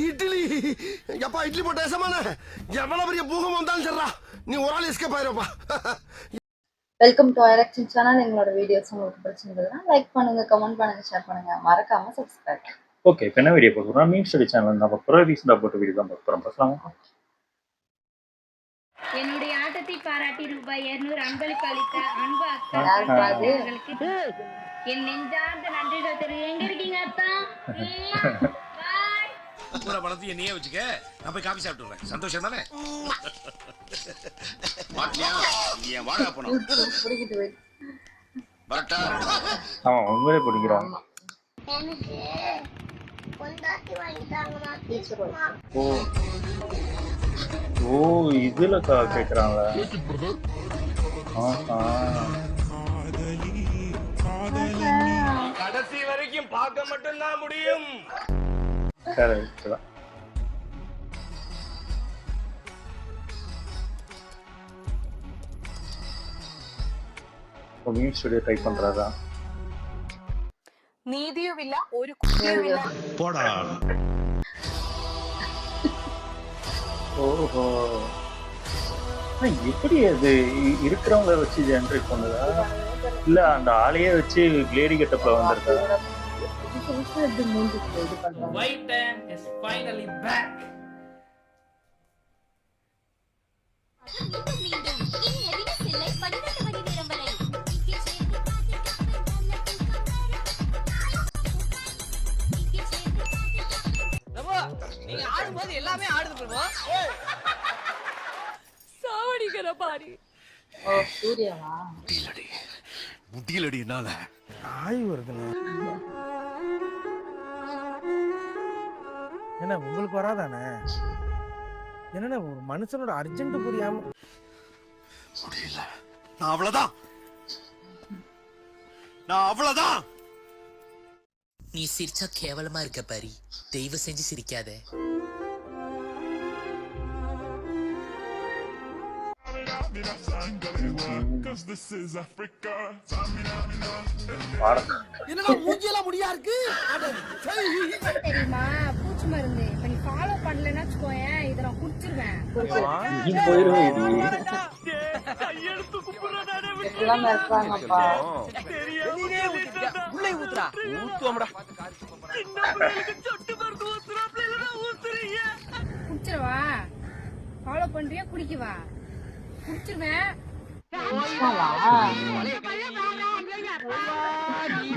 இட்லி எப்பா இட்லி போட்ட ஏசமான எவ்வளவு பெரிய பூகம் வந்தாலும் சரிடா நீ ஒரு ஆள் எஸ்கேப் ஆயிருப்பா. வெல்கம் டு ஐரக்ஷன் சேனல். எங்களோட வீடியோஸ் உங்களுக்கு பிடிச்சிருந்ததுன்னா லைக் பண்ணுங்க, கமெண்ட் பண்ணுங்க, ஷேர் பண்ணுங்க, மறக்காம சப்ஸ்கிரைப். ஓகே, இப்போ என்ன வீடியோ போடுறோம்? மீம் ஸ்டடி சேனல் நம்ம ப்ரோ ரீசெண்டாக போட்ட வீடியோ தான் பார்க்குறோம். பார்க்கலாமா? என்னுடைய ஆட்டத்தை பாராட்டி ரூபாய் 200 அன்பளிப்பு அளித்த அன்பு அக்கா அவர்களுக்கு என் நெஞ்சார்ந்த நன்றிகள் தெரியும். எங்க இருக்கீங்க அத்தா? பூரா பணத்தையும் நீயே வச்சுக்க, நான் போய் காபி சாப்பிட்டு வரேன். சந்தோஷம் தானே? என் வாடகை பணம் ஆமாம், உண்மையிலே பிடிக்கிறான். ஓ இதுல கேக்குறாங்களா? கடைசி வரைக்கும் பார்க்க மட்டும்தான் முடியும். கரெக்ட் தான். மீம் ஸ்டுடியோ டைப் பண்றதா? നീതിയുമില്ല ഒരു കുറ്റവുമില്ല. போடா. ஓஹோ, எப்படி அது இருக்கிறவங்கள வச்சு ஜென்ரேட் பண்ணுதா இல்ல அந்த ஆளையே வச்சு லேடி கெட்டப்ல வந்திருக்கா? White Dan is finally back. நீங்க ஆடும்போது எல்லாமே ஆடுது ப்ரோ. சாவடிக்கிற பாரி. ஓ சூர்யாவா? முடியலடி என்னால. ஆய் வருதுண்ணே. என்ன உங்களுக்கு வராதானே? என்னன்னா ஒரு மனுஷனோட அர்ஜென்ட் புரியாம முடியல. நான் அவ்வளவுதான். நீ சிரிச்சா கேவலமா இருக்க பாரி, தெய்வ செஞ்சு சிரிக்காத. என்னடா மூஞ்சியெல்லாம் முடியா இருக்கு? தெரியுமா பூச்சி மருந்து இப்ப நீ ஃபாலோ பண்ணலன்னா வச்சுக்கோயேன், இத நான் குடிச்சிருவேன். எப்படிலாம் இருப்பாங்கப்பா. உள்ளே ஊத்துறா. ஊத்துவாமடா. குடிச்சிரவா? ஃபாலோ பண்றியா குடிக்கவா? குடிச்சிருவேன்.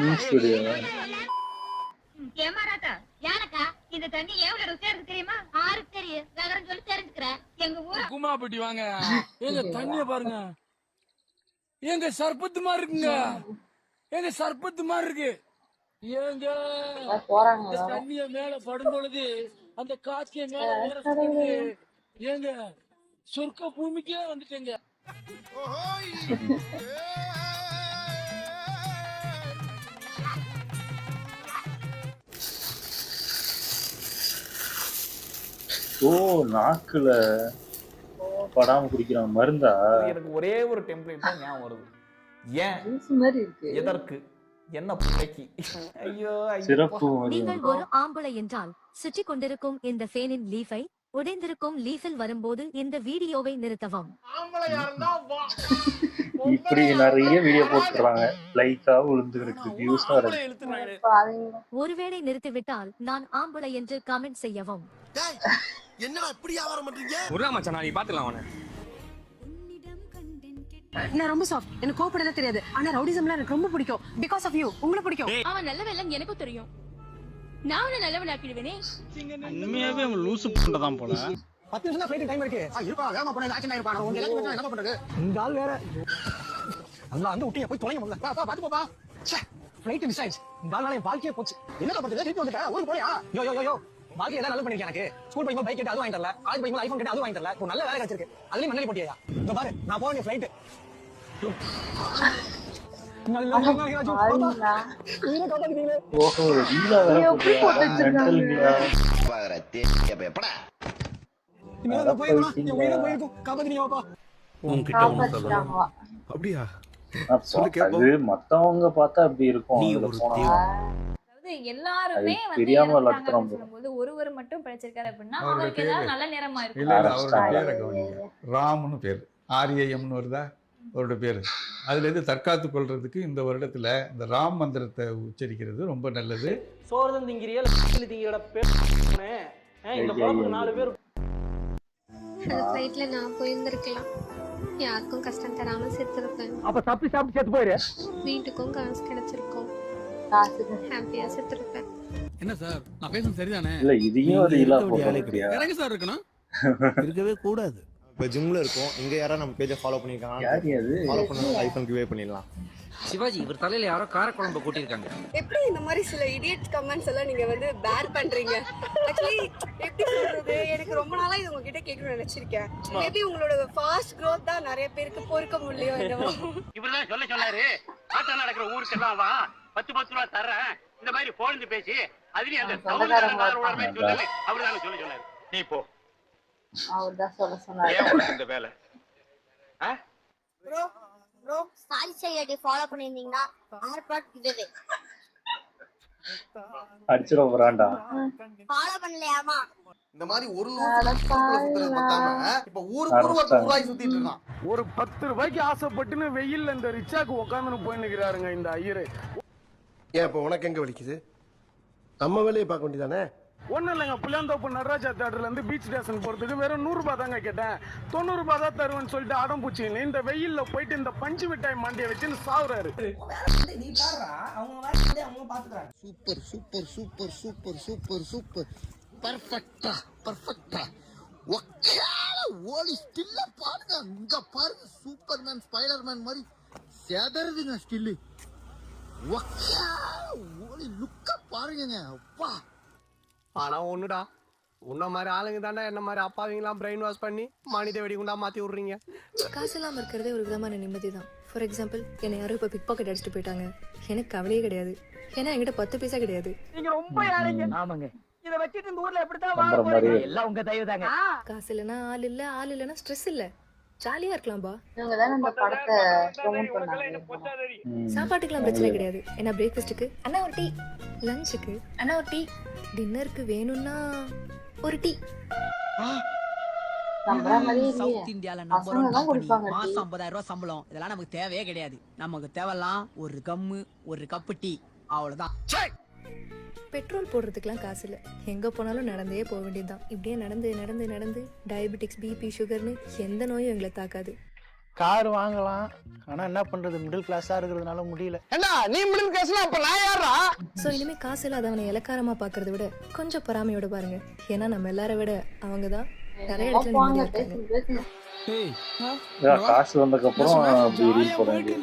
மீம் ஸ்டுடியோ ஏமாராட்டா யானக்கா இந்த தண்ணி எவ்வளவு ருசியா இருக்கு தெரியுமா? ஆருக்கு தெரியும், நகரம் சொல்லி தெரிஞ்சுக்கிறேன். எங்க ஊர் குமாபட்டி வாங்க, எங்க தண்ணிய பாருங்க, எங்க சர்பத்து மாதிரி இருக்குங்க, எங்க சர்பத்து மாதிரி இருக்கு. ஏங்க போறாங்க தண்ணிய மேல படும் பொழுது அந்த காட்சிய மேல வேற சுத்துது. ஏங்க சொர்க்க பூமிக்கே வந்துட்டேங்க. ஓ நாக்குல படாம குடிக்கிறான் மருந்தா? எனக்கு ஒரே ஒரு டெம்ப்ளேட் தான் ஞாபகம் வருது. ஏன் ஜூஸ் மாதிரி இருக்கு. எதற்கு என்ன பிள்ளைக்கு? ஐயோ சிறப்பு. நீங்கள் ஒரு ஆம்பளை என்றால் சுற்றி கொண்டிருக்கும் இந்த ஃபேனின் லீஃபை உடைந்திருக்கும் லீஃபில் வரும்போது இந்த வீடியோவை நிறுத்தவும். இப்படி நிறைய வீடியோ போட்டுறாங்க, லைக்கா விழுந்துருக்கு, வியூஸா இருக்கு. ஒருவேளை நிறுத்திவிட்டால் நான் ஆம்பளை என்று கமெண்ட் செய்யவும். என்னடா இப்படி வியாபாரம் பண்றீங்க? ஒரே மச்சான் நீ பாத்துக்கலாம் அவனை. நான் ரொம்ப சாஃப்ட். எனக்கு கோபப்படலாம் தெரியாது. ஆனா ரவுடிசம்லாம் எனக்கு ரொம்ப பிடிக்கும். Because of you. உங்களுக்கு பிடிக்கும். அவன் நல்லவன் எனக்கும் தெரியும். நான் அவனை நல்லவன் ஆக்கிடுவேனே. உண்மையாவே அவன் லூசு புண்டதான் போல. 10 நிமிஷம் ஃளைட் டைம் இருக்கு. இருப்பா வேகமா போனா ஆக்சன் ஆயிருப்பா. நான் உங்களுக்கு என்ன பண்றது? இந்த ஆள் வேற. அங்க வந்து ஊட்டிய போய் தொலைங்க முதல்ல. பா பாத்து போப்பா. ச்சே ஃளைட் மிஸ் ஆயிடுச்சு. இந்த ஆளால என் வாழ்க்கையே போச்சு. என்ன பண்றது? திருப்பி வந்துட்டா ஊருக்கு போறியா? யோ யோ யோ வாழ்க்கை ஏதாவது நல்ல பண்ணிருக்கேன். எனக்கு ஸ்கூல் படிக்கும்போது பைக் கேட்டு அது வாங்கி தரல, காலேஜ் படிக்கும்போது ஐபோன் கேட்டு அது வாங்கி தரல. இப்போ நல்ல வேலை கிடைச்சிருக்கு, அதுலயும் மண்ணலி போட்டியா? இந்த பாரு நான் போக வேண்டிய ஃளைட். ஓஹோ ரீலா வேற போட்டுருக்கா. அப்படியா? அது மத்தவங்க பார்த்தா அப்படி இருக்கும். எல்லாருமே வந்து தெரியாம இறந்துட்டாங்க வளர்த்துறோம் அப்படின்னு சொல்லும்போது ஒருவர் மட்டும் பிழைச்சிருக்காரு அப்படின்னா அவரோட அவருக்கு பேரு ஏதாவது நல்ல நேரமா இல்ல இருக்கும். இல்ல அவரோட அரெஸ்ட் பேரை கவனிங்க. ராம்னு பேர், RAMனு வருதா அவரோட பேரு. அதுல இருந்து தற்காத்து கொள்றதுக்கு இந்த வருடத்துல இந்த ராம் மந்திரத்தை உச்சரிக்கிறது ரொம்ப நல்லது. சோறு திங்கிறியா திங்கிற பேர் இந்த குழப்பத்துக்கு 4 பேர். அந்த ஃப்ளைட்ல நான் போயிருந்திருக்கலாம், யாருக்கும் கஷ்டம் தராம செத்துருப்பேன். அப்ப தப்பி சாப்பிட்டு செத்து போயிரு. வீட்டுக்கும் காசு கிடைச்சிருக்கும், காசுக்கு ஹாப்பியா செத்துருப்பேன். என்ன சார் நான் பேசுறது சரிதானே? இல்ல இதையும் ஒரு இல்லா போடுறியா? இறங்க சார் இருக்கணும். இருக்கவே கூடாது. இப்போ ஜிம்ல இருக்கோம், இங்க யாரா நம்ம பேஜை ஃபாலோ பண்ணிருக்காங்க, யாரு அது? ஃபாலோ பண்ணா ஐபோன் கிவே பண்ணிடலாம். சிவாஜி இவர் தலையில யாரோ காரக்குழம்பு கூட்டியிருக்காங்க. எப்படி இந்த மாதிரி சில இடியட் கமெண்ட்ஸ் எல்லாம் நீங்க வந்து பேர் பண்றீங்க? ஆக்சுவலி எப்படி சொல்றது, எனக்கு ரொம்ப நாளா இது உங்ககிட்ட கேட்கணும்னு நினைச்சிருக்கேன். மேபி உங்களோட ஃபாஸ்ட் growth தான் நிறைய பேருக்கு பொறுக்க முடியலையோ என்னவோ. இவர்தான் சொன்னாரு ஆட்டம் நடக்கிற ஊருக்கெல்லாம் வா 10 ரூபா தர்றேன், இந்த மாதிரி போன் பேசி அதுலயும் அந்த அவர்தான் சொல்ல சொன்னாரு. நீ போ, அவர்தான் சொல்ல சொன்னாரு. இந்த வேலை சாரி செய்யடி ஃபாலோ பண்ணிருந்தீங்கன்னா ஆர்பாட் கிவே அடிச்சிட போறான்டா. ஃபாலோ பண்ணலையாமா? இந்த மாதிரி ஒரு இப்ப ஊருக்கு ரூபாய் சுத்திட்டு இருக்கான். ஒரு 10 ரூபாய்க்கு ஆசைப்பட்டுன்னு வெயில்ல இந்த ரிச்சாக்கு உட்காந்துன்னு போய் நிக்கிறாருங்க இந்த ஐயரு. ஏன் இப்ப உனக்கு எங்க வலிக்குது? நம்ம வேலையை பார்க்க வேண்டியதானே? ஒன்றும் இல்லைங்க, புளியாந்தோப்பு நடராஜா தேட்டர்ல இருந்து பீச் ஸ்டேஷன் போறதுக்கு வெறும் 100 ரூபாய் தாங்க கேட்டேன். 90 ரூபாய் தான் தருவேன்னு சொல்லிட்டு அடம் பூச்சின்னு இந்த வெயில்ல போயிட்டு இந்த பஞ்சு மிட்டாய் மாண்டிய வச்சுன்னு சாவுறாரு. Super super super super super super பர்ஃபெக்ட்டா பர்ஃபெக்ட்டா. ஓலி ஸ்டில்ல பாருங்க, இங்க பாருங்க, சூப்பர்மேன் ஸ்பைடர்மேன் மாதிரி சேதறதுங்க ஸ்டில்லு. ஓலி லுக்க பாருங்க அப்பா. ஆனா ஒண்ணுடா, உன்ன மாதிரி ஆளுங்க தாண்டா என்ன மாதிரி அப்பாவிங்களாம் பிரெயின் வாஷ் பண்ணி மனித வெடிகுண்டா மாத்தி விடுறீங்க. காசு இல்லாம இருக்கிறதே ஒரு விதமான நிம்மதி தான். ஃபார் எக்ஸாம்பிள், என்னை யாரும் இப்போ பிக் பாக்கெட் அடிச்சுட்டு போயிட்டாங்க, எனக்கு கவலையே கிடையாது. ஏன்னா என்கிட்ட 10 பைசா கிடையாது. நீங்க ரொம்ப யாருங்க? ஆமாங்க, இத வச்சிட்டு இந்த ஊர்ல எப்படிதான் வாழ நம்புற மாதிரி. போறீங்க? எல்லாம் உங்க தயவு தாங்க. காசு இல்லைன்னா ஆள் இல்ல, ஆள் இல்லைன்னா ஸ்ட்ரெஸ் இல்ல, ஜாலியா இருக்கலாம்பா. இவங்க தானே இந்த படத்தை ப்ரோமோட் பண்ணாங்க. சாப்பாட்டுக்கெல்லாம் பிரச்சனை கிடையாது. ஏன்னா பிரேக்ஃபாஸ்ட்டுக்கு அண்ணா ஒரு டீ, லஞ்சுக்கு அண்ணா ஒரு டீ, டின்னருக்கு வேணும்னா ஒரு டீ. நம்புற மாதிரியே இல்லையே. சவுத் இந்தியால பசங்க தான் குடிப்பாங்க டீ. மாசம் 50,000 ரூபாய் சம்பளம், இதெல்லாம் நமக்கு தேவையே கிடையாது. நமக்கு தேவைலாம் ஒரு கம்மு ஒரு கப்பு டீ, அவ்வளவுதான். பெட்ரோல் போடுறதுக்குலாம் காசு இல்லை, எங்க போனாலும் நடந்தே போக வேண்டியதுதான். இப்படியே நடந்து நடந்து நடந்து டயபெட்டிக்ஸ், பிபி, சுகர்னு எந்த நோயும் எங்களை தாக்காது. கார் வாங்கலாம், ஆனா என்ன பண்றது, மிடில் கிளாஸா இருக்கிறதுனால முடியல. என்ன நீ மிடில் கிளாஸ்னா அப்ப நான் யாரா? ஸோ இனிமே காசு இல்லாதவனை இலக்காரமா பாக்குறத விட கொஞ்சம் பொறாமையோட பாருங்க. ஏன்னா நம்ம எல்லாரை விட அவங்க தான் நிறைய இடத்துல போவாங்க, நிம்மதியா இருக்காங்க. பேசுங்க. காசு வந்ததுக்கு அப்புறம் அப்படி ரீல் போட வேண்டியது.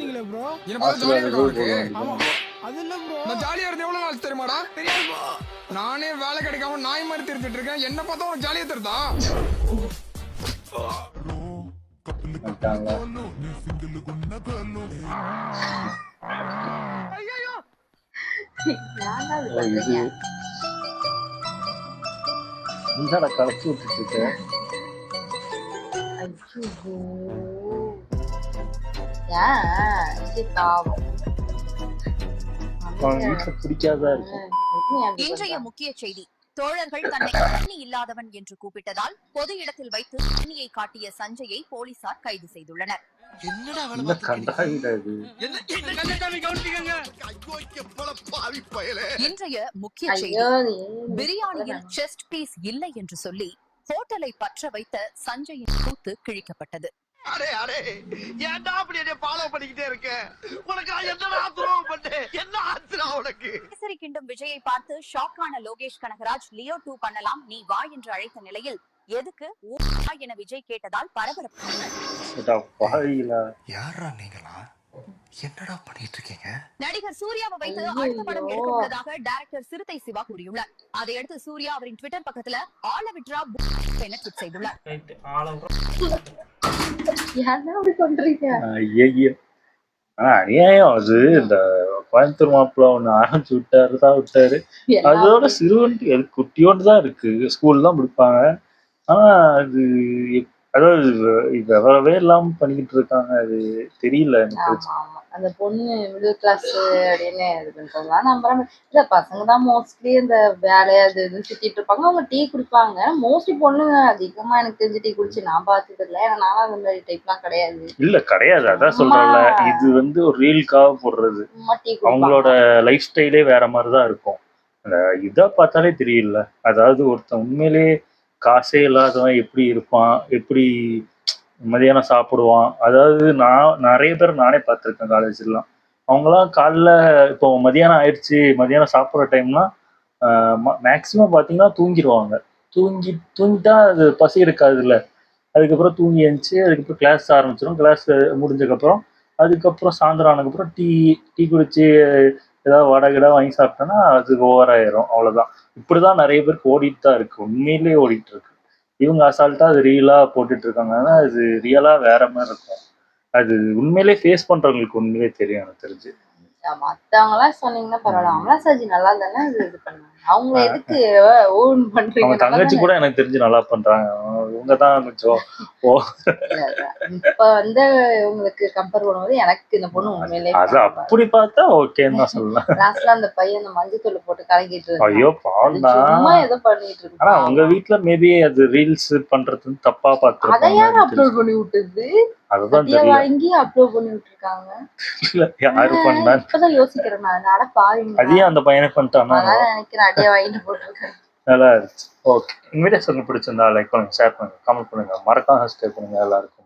காசு இல்லாத போட வேண்டியது. அது இல்ல ப்ரோ, நான் ஜாலியா இருந்து எவ்வளவு நாள் தெரியுமாடா? தெரியாது bro. நானே வேலை கிடைக்காம நாய் மாதிரி தெரிஞ்சிட்டு இருக்கேன், என்ன பார்த்தா உனக்கு ஜாலியா தெரியுதா? வந்துட்டாங்களா? ஏன்டா இது ஓ, இது பண்றீங்க? என்னடா கலச்சு விட்டுட்டு இருக்க? ஐயோ. ஏன் இப்படி பாவம்? அவன் வீட்டுல பிடிக்காதா இருக்கு. இன்றைய முக்கிய செய்தி: தோழர்கள் தன்னை கண்ணி இல்லாதவன் என்று கூப்பிட்டதால் பொது இடத்தில் வைத்து கண்ணியை காட்டிய சஞ்சயை போலீசார் கைது செய்துள்ளனர். என்ன கண்டாவிடா இது? இன்றைய முக்கிய செய்தி: ஐயோ, பிரியாணியில் செஸ்ட் பீஸ் இல்லை என்று சொல்லி ஹோட்டலை பற்ற வைத்த சஞ்சயின் கூத்து கிழிக்கப்பட்டது. அடே அடே, ஏன்டா அப்படி என்ன ஃபாலோ பண்ணிக்கிட்டே இருக்க? உனக்கு என்னடா துரோகம் பண்ணேன்? என்ன ஆச்சுடா உனக்கு? கேசரி கிண்டும் விஜயை பார்த்து ஷாக்கான லோகேஷ் கனகராஜ் லியோ 2 பண்ணலாம் நீ வா என்று அழைத்த நிலையில் எதுக்கு ஊரா என விஜய் கேட்டதால் பரபரப்பு. பாவிகளா? யாரா நீங்களா? என்னடா பண்ணிட்டு இருக்கீங்க? நடிகர் சூர்யாவை வைத்து அடுத்த படம் எடுக்க உள்ளதாக டைரக்டர் சிறுத்தை சிவா கூறியுள்ளார். அதையடுத்து சூர்யா அவரின் ட்விட்டர் பக்கத்துல ஆள விட்ரா என ட்வீட் செய்துள்ளார். ஏன்டா அப்படி பண்றீங்க? ஐயோ, ஆனா அநியாயம் அது. இந்த கோயம்புத்தூர் மாப்பிள்ள ஒண்ணு ஆரம்பிச்சு விட்டாரு. அதோட சிறுவன்ட்டு குட்டியோண்டு தான் இருக்கு, ஸ்கூல் தான் பிடிப்பாங்க. ஆனா அது அதாவது விவரவே இல்லாம பண்ணிக்கிட்டு இருக்காங்க. அது தெரியல எனக்கு. ஆமா ஆமா அந்த பொண்ணு மிடில் கிளாஸ் அப்படின்னு இது பண்றவங்க நம்புறாங்க. இல்ல பசங்க தான் மோஸ்ட்லி இந்த வேலையா அது இது சுத்திட்டு இருப்பாங்க. அவங்க டீ குடிப்பாங்க. மோஸ்ட்லி பொண்ணுங்க அதிகமா எனக்கு தெரிஞ்சு டீ குடிச்சு நான் பார்த்தது இல்லை. ஏன்னா நானும் அந்த மாதிரி டைப்லாம் கிடையாது. இல்ல கிடையாது, அதான் சொல்றேன்ல, இது ஒரு ரீலுக்காக போடுறது. சும்மா டீ அவங்களோட லைஃப் ஸ்டைலே வேற மாதிரிதான் இருக்கும். அந்த இதை பார்த்தாலே தெரியல. அதாவது ஒருத்தன் உண்மையிலே காசே இல்லாதவன் எப்படி இருப்பான், எப்படி மதியானம் சாப்பிடுவான். அதாவது நான் நிறைய பேர் நானே பார்த்துருக்கேன் காலேஜ்லாம். அவங்களாம் காலைல இப்போ மதியானம் ஆயிடுச்சு, மதியானம் சாப்பிட்ற டைம்னா மேக்சிமம் பார்த்தீங்கன்னா தூங்கிடுவாங்க. தூங்கிட்டா அது பசி இருக்காதுல்ல. அதுக்கப்புறம் தூங்கி எழுந்துச்சு, அதுக்கப்புறம் கிளாஸ் ஆரம்பிச்சிடும். கிளாஸ் முடிஞ்சதுக்கப்புறம் அதுக்கப்புறம் சாயந்தரம் ஆனதுக்கப்புறம் டீ குடிச்சு ஏதாவது வடை கிடா வாங்கி சாப்பிட்டோன்னா அது ஓவர் ஆயிரும். அவ்வளோதான். இப்படிதான் நிறைய பேருக்கு ஓடிட்டு தான் இருக்கு, உண்மையிலேயே ஓடிட்டு இருக்கு. இவங்க அசால்ட்டா அது ரியலா போட்டுட்டு இருக்காங்க. ஆனா அது ரியலா வேற மாதிரி இருக்கும். அது உண்மையிலே ஃபேஸ் பண்றவங்களுக்கு உண்மையிலே தெரியும் எனக்கு தெரிஞ்சு. மத்தவங்க எல்லாம் சொன்னீங்கன்னா பரவாயில்ல. அமலாசாஜி நல்லா தானே இது பண்ணாங்க. அவங்க எதுக்கு ஓன் பண்றீங்க? அவங்க தங்கச்சி கூட எனக்கு தெரிஞ்சு நல்லா பண்றாங்க. இவங்கதான் கொஞ்சம் இப்ப வந்து உங்களுக்கு கம்பேர் பண்ணும்போது எனக்கு இந்த பொண்ணு உண்மையிலே அது அப்படி பார்த்தா ஓகேன்னு தான் சொல்லலாம். லாஸ்ட்ல அந்த பையன் அந்த மஞ்சத்தூள் போட்டு கலக்கிட்டு இருக்கு. ஐயோ பாவம் தான். சும்மா ஏதோ பண்ணிட்டு இருக்கு. ஆனா உங்க வீட்டுல மேபி அது ரீல்ஸ் பண்றது தப்பா பார்த்து அதை யாரும் அப்லோட் பண்ணி விட்டது? அதுதான் வாங்கி அப்லோட் பண்ணி விட்டுருக்காங்க. இல்ல யாரு பண்ணா இப்பதான் யோசிக்கிறேன் நான். அட பாருங்க, அதையும் அந்த பையனை பண்ணிட்டானா நினைக்கிறேன். அடியே வாங்கிட்டு போட்டுருக்கேன். நல்லா இருந்துச்சு. ஓகே, இந்த வீடியோ சொல்லி பிடிச்சிருந்தா லைக் பண்ணுங்க, ஷேர் பண்ணுங்க, கமெண்ட் பண்ணுங்க, மறக்காம சப்ஸ்கிரைப் பண்ணுங்க எல்லாருக்கும்.